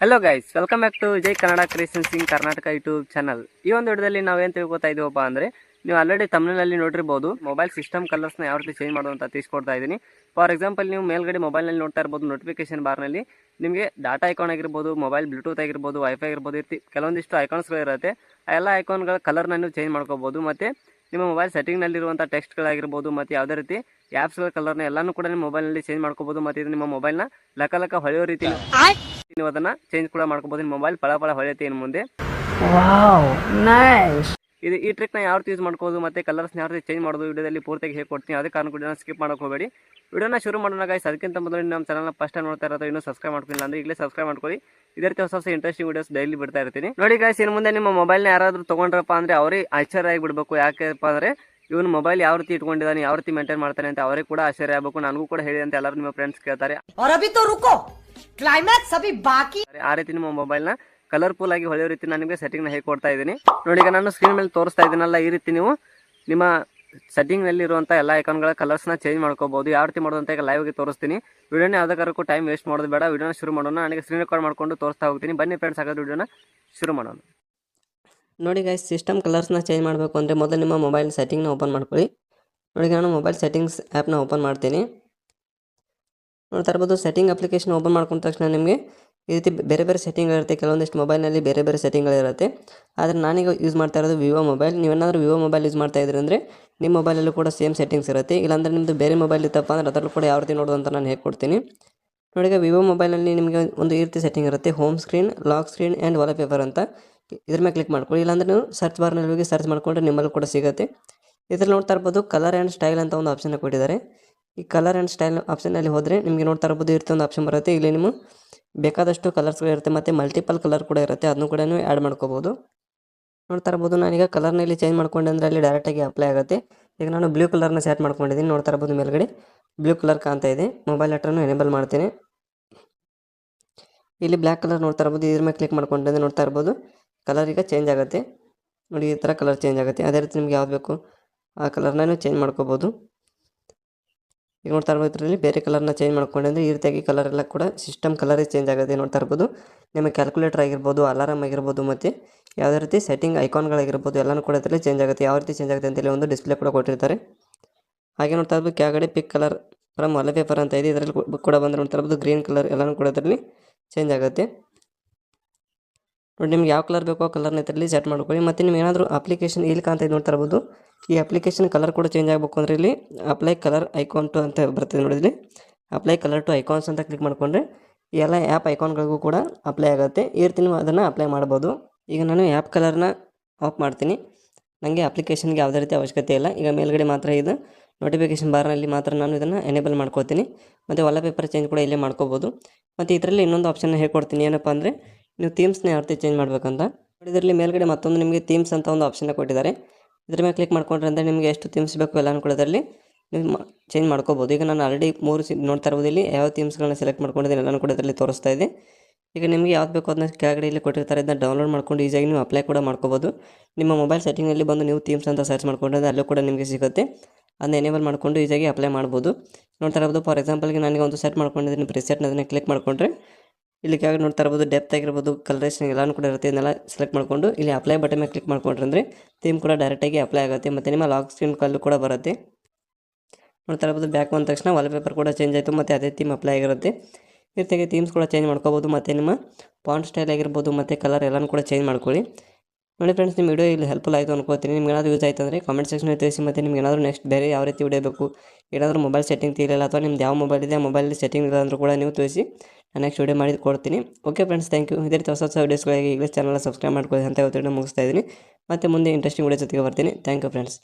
Hello guys, welcome back to Jai Kannada creations in Karnataka YouTube channel. ಈ ಒಂದು ವಿಡಿಯೋದಲ್ಲಿ ನಾವೇನು ತಿಳ್ಕೊತಾ ಇದೀವಪ್ಪ ಅಂದರೆ, ನೀವು ಆಲ್ರೆಡಿ ತಮಿಳಿನಲ್ಲಿ ನೋಡಿರ್ಬೋದು ಮೊಬೈಲ್ ಸಿಸ್ಟಮ್ ಕಲರ್ಸ್ನ ಯಾವ ರೀತಿ ಚೇಂಜ್ ಮಾಡೋದು ಅಂತ ತಿಳಿಸ್ಕೊಡ್ತಾ ಇದ್ದೀನಿ. ಫಾರ್ ಎಕ್ಸಾಂಪಲ್, ನೀವು ಮೇಲ್ಗಡೆ ಮೊಬೈಲ್ನಲ್ಲಿ ನೋಡ್ತಾ ಇರ್ಬೋದು ನೋಟಿಫಿಕೇಶನ್ ಬಾರ್ನಲ್ಲಿ ನಿಮಗೆ ಡಾಟಾ ಐಕಾನ್ ಆಗಿರ್ಬೋದು, ಮೊಬೈಲ್ ಬ್ಲೂಟೂತ್ ಆಗಿರ್ಬೋದು, ವೈಫೈ ಆಗಿರ್ಬೋದು, ಇರ್ತಿ ಕೆಲವೊಂದಿಷ್ಟು ಐಕಾನ್ಸ್ಗಳು ಇರುತ್ತೆ. ಆ ಎಲ್ಲ ಐಕಾನ್ಗಳ ಕಲರ್ನ ನೀವು ಚೇಂಜ್ ಮಾಡ್ಕೋಬೋದು. ಮತ್ತು ನಿಮ್ಮ ಮೊಬೈಲ್ ಸೆಟ್ಟಿಂಗ್ನಲ್ಲಿರುವಂಥ ಟೆಕ್ಸ್ಟ್ಗಳಾಗಿರ್ಬೋದು ಮತ್ತು ಯಾವುದೇ ರೀತಿ ಆ್ಯಪ್ಸ್ಗಳ ಕಲರ್ನ ಎಲ್ಲನೂ ಕೂಡ ನಿಮ್ಮ ಮೊಬೈಲ್ನಲ್ಲಿ ಚೇಂಜ್ ಮಾಡ್ಕೋಬೋದು. ಮತ್ತು ಇದು ನಿಮ್ಮ ಮೊಬೈಲ್ನ ಲಕ ಹೊಳೆಯೋ ರೀತಿ ನೀವು ಅದನ್ನ ಚೇಂಜ್ ಕೂಡ ಮಾಡ್ಕೋಬಹುದು. ನಿಮ್ಮ ಮೊಬೈಲ್ ಫಳ ಹೊಳೆಯುತ್ತೆ ಇನ್ನು ಮುಂದೆ. ಇದು ಈ ಟ್ರಿಕ್ನ ಯಾವ ರೀತಿ ಯೂಸ್ ಮಾಡ್ಕೋದು ಮತ್ತೆ ಕಲರ್ಸ್ನ ಯಾವ ರೀತಿ ಚೇಂಜ್ ಮಾಡೋದು ವಿಡಿಯೋದಲ್ಲಿ ಪೂರ್ತಿಯಾಗಿ ಹೇಳ್ಕೊಡ್ತೀನಿ. ಅದೇ ಕಾರಣ ವಿಡಿಯೋನ ಸ್ಕಿಪ್ ಮಾಡೋಕೆ ಹೋಗಬೇಡಿ. ವಿಡಿಯೋನ ಶುರು ಮಾಡೋಣ ಗೈಸ್. ಅದಕ್ಕಿಂತ ಮೊದಲು ನಮ್ಮ ಚಾನಲ್ನ ಫಸ್ಟ್ ಟೈಮ್ ನೋಡ್ತಾ ಇರೋದು ಇನ್ನೂ ಸಬ್ಸ್ಕ್ರೈಬ್ ಮಾಡ್ಕೊಂಡಿಲ್ಲ ಅಂದ್ರೆ ಈಗಲೇ ಸಬ್ಸ್ಕ್ರೈಬ್ ಮಾಡ್ಕೊಳ್ಳಿ. ಇದೇ ರೀತಿ ಹೊಸ ಇಂಟ್ರೆಸ್ಟಿಂಗ್ ವಿಡಿಯೋಸ್ ಡೈಲಿ ಬಿಡ್ತಾ ಇರ್ತೀನಿ. ನೋಡಿ ಗೈಸ್, ಇನ್ನು ಮುಂದೆ ನಿಮ್ಮ ಮೊಬೈಲ್ನ ಯಾರಾದರೂ ತೊಗೊಂಡ್ರಪ್ಪ ಅಂದ್ರೆ ಅವರೇ ಆಶ್ಚರ್ಯ ಆಗಿಬಿಡ್ಬೇಕು. ಯಾಕೆಪ್ಪ ಅಂದ್ರೆ ಇವನು ಮೊಬೈಲ್ ಯಾವ ರೀತಿ ಇಟ್ಕೊಂಡಿದ್ದಾನೆ, ಯಾವ ರೀತಿ ಮೇಂಟೈನ್ ಮಾಡ್ತಾನೆ ಅಂತ ಅವರಿಗೆ ಕೂಡ ಆಶ್ಚರ್ಯ ಆಗಬೇಕು. ನನಗೂ ಕೂಡ ಹೇಳಿ ಅಂತ ಎಲ್ಲರೂ ನಿಮ್ಮ ಫ್ರೆಂಡ್ಸ್ ಕೇಳ್ತಾರೆ. ಆ ರೀತಿ ನಿಮ್ಮ ಮೊಬೈಲ್ನ ಕಲರ್ಫುಲ್ ಆಗಿ ಹೊಳೆಯೋ ರೀತಿ ನಾನು ನಿಮಗೆ ಸೆಟ್ಟಿಂಗ್ನ ಹೇಗೆ ಕೊಡ್ತಾ ಇದ್ದೀನಿ ನೋಡಿ. ಈಗ ನಾನು ಸ್ಕ್ರೀನ್ ಮೇಲೆ ತೋರಿಸ್ತಾ ಇದ್ದೀನಲ್ಲ, ಈ ರೀತಿ ನೀವು ನಿಮ್ಮ ಸೆಟ್ಟಿಂಗ್ನಲ್ಲಿ ಇರುವಂಥ ಎಲ್ಲ ಐಕಾನ್ಗಳ ಕಲರ್ಸ್ನ ಚೇಂಜ್ ಮಾಡ್ಕೋಬಹುದು. ಯಾವ ರೀತಿ ಮಾಡೋದು ಅಂತ ಈಗ ಲೈವ್ ಆಗಿ ತೋರಿಸ್ತೀನಿ. ವಿಡಿಯೋನ ಯಾವುದಕ್ಕೂ ಟೈಮ್ ವೇಸ್ಟ್ ಮಾಡೋದು ಬೇಡ. ವಿಡಿಯೋನ ಶುರು ಮಾಡೋಣ. ನನಗೆ ಸ್ಕ್ರೀನ್ ರೆಕಾರ್ಡ್ ಮಾಡ್ಕೊಂಡು ತೋರಿಸ್ತಾ ಹೋಗ್ತೀನಿ. ಬನ್ನಿ ಫ್ರೆಂಡ್ಸ್, ಹಾಗಾದ್ರೆ ವಿಡಿಯೋನ ಶುರು ಮಾಡೋಣ. ನೋಡಿ ಗೈಸ್, ಸಿಸ್ಟಮ್ ಕಲರ್ಸ್ನ ಚೇಂಜ್ ಮಾಡಬೇಕು ಅಂದರೆ ಮೊದಲು ನಿಮ್ಮ ಮೊಬೈಲ್ ಸೆಟ್ಟಿಂಗ್ನ ಓಪನ್ ಮಾಡ್ಕೊಳ್ಳಿ. ನೋಡಿ, ನಾನು ಮೊಬೈಲ್ ಸೆಟ್ಟಿಂಗ್ಸ್ ಆ್ಯಪ್ನ ಓಪನ್ ಮಾಡ್ತೀನಿ. ನೋಡ್ತಾ ಇರ್ಬೋದು, ಸೆಟ್ಟಿಂಗ್ ಅಪ್ಲಿಕೇಶನ್ ಓಪನ್ ಮಾಡ್ಕೊಂಡ ತಕ್ಷಣ ನಿಮಗೆ ಈ ರೀತಿ ಬೇರೆ ಬೇರೆ ಸೆಟ್ಟಿಂಗ್ಗಳಿರುತ್ತೆ. ಕೆಲವೊಂದಿಷ್ಟು ಮೊಬೈಲ್ನಲ್ಲಿ ಬೇರೆ ಬೇರೆ ಸೆಟ್ಟಿಂಗ್ಗಳಿರುತ್ತೆ. ಆದರೆ ನಾನೀಗ ಯೂಸ್ ಮಾಡ್ತಾ ಇರೋದು ವಿವೋ ಮೊಬೈಲ್. ನೀವೇನಾದರೂ ವಿವೋ ಮೊಬೈಲ್ ಯೂಸ್ ಮಾಡ್ತಾ ಇದ್ರಿ ಅಂದರೆ ನಿಮ್ಮ ಮೊಬೈಲಲ್ಲೂ ಕೂಡ ಸೇಮ್ ಸೆಟ್ಟಿಂಗ್ಸ್ ಇರುತ್ತೆ. ಇಲ್ಲಾಂದರೆ ನಿಮ್ಮದು ಬೇರೆ ಮೊಬೈಲ್ ಇತ್ತಪ್ಪ ಅಂದರೆ ಅದರಲ್ಲೂ ಕೂಡ ಯಾವ ರೀತಿ ನೋಡೋದು ಅಂತ ನಾನು ಹೇಳ್ಕೊಡ್ತೀನಿ. ನೋಡಿ, ಈಗ ವಿವೋ ಮೊಬೈಲಲ್ಲಿ ನಿಮಗೆ ಒಂದು ಈ ರೀತಿ ಸೆಟ್ಟಿಂಗ್ ಇರುತ್ತೆ, home screen, lock screen and wallpaper ಅಂತ. ಇದ್ರ ಮೇಲೆ ಕ್ಲಿಕ್ ಮಾಡ್ಕೊಳ್ಳಿ. ಇಲ್ಲಾಂದರೆ ನೀವು ಸರ್ಚ್ ಬಾರ್ನಲ್ಲಿ ಹೋಗಿ ಸರ್ಚ್ ಮಾಡಿಕೊಂಡ್ರೆ ನಿಮ್ಮಲ್ಲೂ ಕೂಡ ಸಿಗುತ್ತೆ. ಇದರಲ್ಲಿ ನೋಡ್ತಾ ಇರ್ಬೋದು ಕಲರ್ ಆ್ಯಂಡ್ ಸ್ಟೈಲ್ ಅಂತ ಒಂದು ಆಪ್ಷನ್ ಕೊಟ್ಟಿದ್ದಾರೆ. ಈ ಕಲರ್ ಆ್ಯಂಡ್ ಸ್ಟೈಲ್ ಆಪ್ಷನಲ್ಲಿ ಹೋದರೆ ನಿಮಗೆ ನೋಡ್ತಾ ಇರ್ಬೋದು ಈ ರೀತಿ ಒಂದು ಆಪ್ಷನ್ ಬರುತ್ತೆ. ಇಲ್ಲಿ ನೀವು ಬೇಕಾದಷ್ಟು ಕಲರ್ಸ್ಗಳಿರುತ್ತೆ ಮತ್ತು ಮಲ್ಟಿಪಲ್ ಕಲರ್ ಕೂಡ ಇರುತ್ತೆ. ಅದನ್ನು ಕೂಡ ನೀವು ಆ್ಯಡ್ ಮಾಡ್ಕೋಬೋದು. ನೋಡ್ತಾ ಇರ್ಬೋದು, ನಾನೀಗ ಕಲರ್ನಲ್ಲಿ ಚೇಂಜ್ ಮಾಡ್ಕೊಂಡೆ ಅಂದರೆ ಅಲ್ಲಿ ಡೈರೆಕ್ಟಾಗಿ ಅಪ್ಲೈ ಆಗುತ್ತೆ. ಈಗ ನಾನು ಬ್ಲೂ ಕಲರ್ನ ಸೆಟ್ ಮಾಡ್ಕೊಂಡಿದ್ದೀನಿ. ನೋಡ್ತಾ ಇರ್ಬೋದು ಮೇಲ್ಗಡೆ ಬ್ಲೂ ಕಲರ್ ಕಾಣ್ತಾ ಇದೆ. ಮೊಬೈಲ್ ಲೆಟ್ರನ್ನು ಎನೇಬಲ್ ಮಾಡ್ತೀನಿ. ಇಲ್ಲಿ ಬ್ಲ್ಯಾಕ್ ಕಲರ್ ನೋಡ್ತಾ ಇರ್ಬೋದು. ಇದ್ರ ಮೇಲೆ ಕ್ಲಿಕ್ ಮಾಡ್ಕೊಂಡ್ರೆ ನೋಡ್ತಾ ಇರ್ಬೋದು ಕಲರ್ ಈಗ ಚೇಂಜ್ ಆಗುತ್ತೆ. ನೋಡಿ, ಈ ಥರ ಕಲರ್ ಚೇಂಜ್ ಆಗುತ್ತೆ. ಅದೇ ರೀತಿ ನಿಮ್ಗೆ ಯಾವ್ದು ಬೇಕು ಆ ಕಲರ್ನ ನೀವು ಚೇಂಜ್ ಮಾಡ್ಕೋಬೋದು. ಈಗ ನೋಡ್ತಾ ಇರ್ಬೋದು ಇದರಲ್ಲಿ ಬೇರೆ ಕಲರ್ನ ಚೇಂಜ್ ಮಾಡ್ಕೊಂಡ್ರೆ ಈ ರೀತಿಯಾಗಿ ಕಲರ್ ಎಲ್ಲ ಕೂಡ ಸಿಸ್ಟಮ್ ಕಲರೇ ಚೇಂಜ್ ಆಗುತ್ತೆ. ನೋಡ್ತಾ ಇರ್ಬೋದು ನಿಮ್ಮ ಕ್ಯಾಲ್ಕುಲೇಟರ್ ಆಗಿರ್ಬೋದು, ಅಲಾರಮ್ ಆಗಿರ್ಬೋದು ಮತ್ತು ಯಾವುದೇ ರೀತಿ ಸೆಟ್ಟಿಂಗ್ ಐಕಾನ್ಗಳಾಗಿರ್ಬೋದು ಎಲ್ಲನೂ ಕೂಡ ಇದರಲ್ಲಿ ಚೇಂಜ್ ಆಗುತ್ತೆ. ಯಾವ ರೀತಿ ಚೇಂಜ್ ಆಗುತ್ತೆ ಅಂತೇಳಿ ಒಂದು ಡಿಸ್ಪ್ಲೇ ಕೂಡ ಕೊಟ್ಟಿರ್ತಾರೆ. ಹಾಗೆ ನೋಡ್ತಾ ಇರ್ಬೋದು ಕೆಳಗಡೆ ಪಿಕ್ ಕಲರ್ ಫ್ರಮ್ ವಾಲ್ಪೇಪರ್ ಅಂತ ಇದೆ. ಇದರಲ್ಲಿ ಕೂಡ ಬಂದರೆ ನೋಡ್ತಾ ಇರ್ಬೋದು ಗ್ರೀನ್ ಕಲರ್ ಎಲ್ಲನೂ ಕೂಡ ಇದರಲ್ಲಿ ಚೇಂಜ್ ಆಗುತ್ತೆ. ನೋಡಿ, ನಿಮ್ಗೆ ಯಾವ ಕಲರ್ ಬೇಕೋ ಆ ಕಲರ್ನ ಇದರಲ್ಲಿ ಸೆಟ್ ಮಾಡ್ಕೊಳ್ಳಿ. ಮತ್ತು ನೀವು ಏನಾದರೂ ಅಪ್ಲಿಕೇಶನ್ ಇಲ್ಲಿ ಕಾಣ್ತಾ ನೋಡ್ತಾ ಇರ್ಬೋದು, ಈ ಅಪ್ಲಿಕೇಶನ್ ಕಲರ್ ಕೂಡ ಚೇಂಜ್ ಆಗಬೇಕು ಅಂದರೆ ಇಲ್ಲಿ ಅಪ್ಲೈ ಕಲರ್ ಐಕಾನ್ ಟು ಅಂತ ಬರ್ತದೆ. ನೋಡಿದ್ರಿ, ಅಪ್ಲೈ ಕಲರ್ ಟು ಐಕಾನ್ಸ್ ಅಂತ ಕ್ಲಿಕ್ ಮಾಡಿಕೊಂಡ್ರೆ ಈ ಎಲ್ಲ ಆ್ಯಪ್ ಐಕಾನ್ಗಳಿಗೂ ಕೂಡ ಅಪ್ಲೈ ಆಗುತ್ತೆ. ಈ ರೀತಿ ನೀವು ಅದನ್ನು ಅಪ್ಲೈ ಮಾಡ್ಬೋದು. ಈಗ ನಾನು ಆ್ಯಪ್ ಕಲರ್ನ ಆಫ್ ಮಾಡ್ತೀನಿ. ನನಗೆ ಅಪ್ಲಿಕೇಶನ್ಗೆ ಯಾವುದೇ ರೀತಿ ಅವಶ್ಯಕತೆ ಇಲ್ಲ. ಈಗ ಮೇಲ್ಗಡೆ ಮಾತ್ರ ಇದು ನೋಟಿಫಿಕೇಶನ್ ಬಾರ್ನಲ್ಲಿ ಮಾತ್ರ ನಾನು ಇದನ್ನು ಎನೇಬಲ್ ಮಾಡ್ಕೋತೀನಿ. ಮತ್ತು ವಾಲ್ಪೇಪರ್ ಚೇಂಜ್ ಕೂಡ ಇಲ್ಲೇ ಮಾಡ್ಕೋಬೋದು. ಮತ್ತು ಇದರಲ್ಲಿ ಇನ್ನೊಂದು ಆಪ್ಷನ್ ಹೇಳ್ಕೊಡ್ತೀನಿ. ಏನಪ್ಪ ಅಂದರೆ ನೀವು ಥೀಮ್ಸ್ನ ಯಾವ ರೀತಿ ಚೇಂಜ್ ಮಾಡಬೇಕಂತ. ಇದರಲ್ಲಿ ಮೇಲ್ಗಡೆ ಮತ್ತೊಂದು ನಿಮಗೆ ಥೀಮ್ಸ್ ಅಂತ ಒಂದು ಆಪ್ಷನ್ನ ಕೊಟ್ಟಿದ್ದಾರೆ. ಇದ್ರ ಮೇಲೆ ಕ್ಲಿಕ್ ಮಾಡ್ಕೊಂಡ್ರೆ ಅಂದರೆ ನಿಮಗೆ ಎಷ್ಟು ಥೀಮ್ಸ್ ಬೇಕು ಎಲ್ಲನೂ ಕೂಡ ಇದರಲ್ಲಿ ನೀವು ಚೇಂಜ್ ಮಾಡ್ಕೋಬೋದು. ಈಗ ನಾನು ಆಲ್ರೆಡಿ 3 ನೋಡ್ತಾ ಇರ್ಬೋದು. ಇಲ್ಲಿ ಯಾವ ಥೀಮ್ಸ್ಗಳನ್ನ ಸೆಲೆಕ್ಟ್ ಮಾಡ್ಕೊಂಡಿದ್ದೀನಿ ಎಲ್ಲನೂ ಕೂಡ ಇದರಲ್ಲಿ ತೋರಿಸ್ತಾ ಇದೆ. ಈಗ ನಿಮಗೆ ಯಾವ್ದು ಬೇಕು ಅದನ್ನ ಕೆಳಗಡೆ ಇಲ್ಲಿ ಕೊಟ್ಟಿರ್ತಾರೆ. ಇದನ್ನ ಡೌನ್ಲೋಡ್ ಮಾಡ್ಕೊಂಡು ಈಸಿಯಾಗಿ ನೀವು ಅಪ್ಲೈ ಕೂಡ ಮಾಡ್ಕೋಬೋದು. ನಿಮ್ಮ ಮೊಬೈಲ್ ಸೆಟ್ಟಿಂಗಲ್ಲಿ ಬಂದು ನೀವು ಥೀಮ್ಸ್ ಅಂತ ಸರ್ಚ್ ಮಾಡ್ಕೊಂಡ್ರೆ ಅಲ್ಲೂ ಕೂಡ ನಿಮಗೆ ಸಿಗುತ್ತೆ. ಅದನ್ನ ಎನೇಬಲ್ ಮಾಡಿಕೊಂಡು ಈಸಿಯಾಗಿ ಅಪ್ಲೈ ಮಾಡ್ಬೋದು. ನೋಡ್ತಾ ಇರ್ಬೋದು, ಫಾರ್ ಎಕ್ಸಾಂಪಲ್ಗೆ ನನಗೆ ಒಂದು ಸೆಟ್ ಮಾಡ್ಕೊಂಡಿದ್ದೀನಿ ಪ್ರಿಸೆಟ್ನ. ಅದನ್ನು ಕ್ಲಿಕ್ ಮಾಡಿಕೊಂಡ್ರೆ ಇಲ್ಲಿ ಕೆಳಗೆ ನೋಡ್ತಾ ಇರ್ಬೋದು ಡೆಪ್ತ್ ಆಗಿರ್ಬೋದು, ಕಲರೇಷನ್ ಎಲ್ಲನೂ ಕೂಡ ಇರುತ್ತೆ. ಇದನ್ನೆಲ್ಲ ಸೆಲೆಕ್ಟ್ ಮಾಡಿಕೊಂಡು ಇಲ್ಲಿ ಅಪ್ಲೈ ಬಟನ್ ಮೇಲೆ ಕ್ಲಿಕ್ ಮಾಡ್ಕೊಂಡ್ರೆ ಅಂದರೆ ಥೀಮ್ ಕೂಡ ಡೈರೆಕ್ಟಾಗಿ ಅಪ್ಲೈ ಆಗುತ್ತೆ. ಮತ್ತು ನಿಮ್ಮ ಲಾಕ್ ಸ್ಕ್ರೀನ್ ಕಲ್ಲು ಕೂಡ ಬರುತ್ತೆ. ನೋಡ್ತಾ ಇರ್ಬೋದು ಬ್ಯಾಕ್ ಬಂದ ತಕ್ಷಣ ವಾಲ್ಪೇಪರ್ ಕೂಡ ಚೇಂಜ್ ಆಯಿತು ಮತ್ತು ಅದೇ ಥೀಮ್ ಅಪ್ಲೈ ಆಗಿರುತ್ತೆ. ಈ ರೀತಿಯಾಗಿ ಥೀಮ್ಸ್ ಕೂಡ ಚೇಂಜ್ ಮಾಡ್ಕೋಬೋದು. ಮತ್ತು ನಿಮ್ಮ ಫಾಂಟ್ ಸ್ಟೈಲ್ ಆಗಿರ್ಬೋದು ಮತ್ತು ಕಲರ್ ಎಲ್ಲನೂ ಕೂಡ ಚೇಂಜ್ ಮಾಡ್ಕೊಳ್ಳಿ. ನೋಡಿ ಫ್ರೆಂಡ್ಸ್, ನಿಮ್ಮ ವಿಡಿಯೋ ಇಲ್ಲಿ ಹೆಲ್ಪ್ಫುಲ್ ಆಯಿತು ಅನ್ಕೋತೀನಿ. ನಿಮ್ಗೆ ಏನಾದರೂ ಯೂಸ್ ಆಯಿತು ಅಂದರೆ ಕಾಮೆಂಟ್ ಸೆಕ್ಷನಲ್ಲಿ ತಿಳಿಸಿ. ಮತ್ತು ನಿಮ್ಗೆ ಏನಾದರೂ ನೆಕ್ಸ್ಟ್ ಬೇರೆ ಯಾವ ರೀತಿ ವಿಡಿಯೋ ಬೇಕು, ಏನಾದರೂ ಮೊಬೈಲ್ ಸೆಟ್ಟಿಂಗ್ ತಿಳಿಲ್ಲ ಅಥವಾ ನಿಮ್ದು ಯಾವ ಮೊಬೈಲ್ ಇದೆ ಆ ಮೊಬೈಲಲ್ಲಿ ಸೆಟ್ಟಿಂಗ್ ಇಲ್ಲ ಅಂದರೂ ಕೂಡ ನೀವು ತಿಳಿಸಿ. ನಾನು ನೆಕ್ಸ್ಟ್ ವಿಡಿಯೋ ಮಾಡಿ ಕೊಡ್ತೀನಿ. Okay friends, thank you. ಇದೇ ರೀತಿ ಹೊಸ ವಿಡಿಯೋಸ್ಗಳಿಗೆ ಈಗಲೇ ಚಾನಲ್ ಸಬ್ಸ್ಕ್ರೈಬ್ ಮಾಡ್ಕೊಳ್ಳಿ ಅಂತ ಇವತ್ತು ಮುಗಿಸ್ತಾ ಇದ್ದೀನಿ. ಮತ್ತು ಮುಂದೆ ಇಂಟ್ರೆಸ್ಟಿಂಗ್ ವಿಡಿಯೋ ಜೊತೆಗೆ ಬರ್ತೀನಿ. Thank you friends.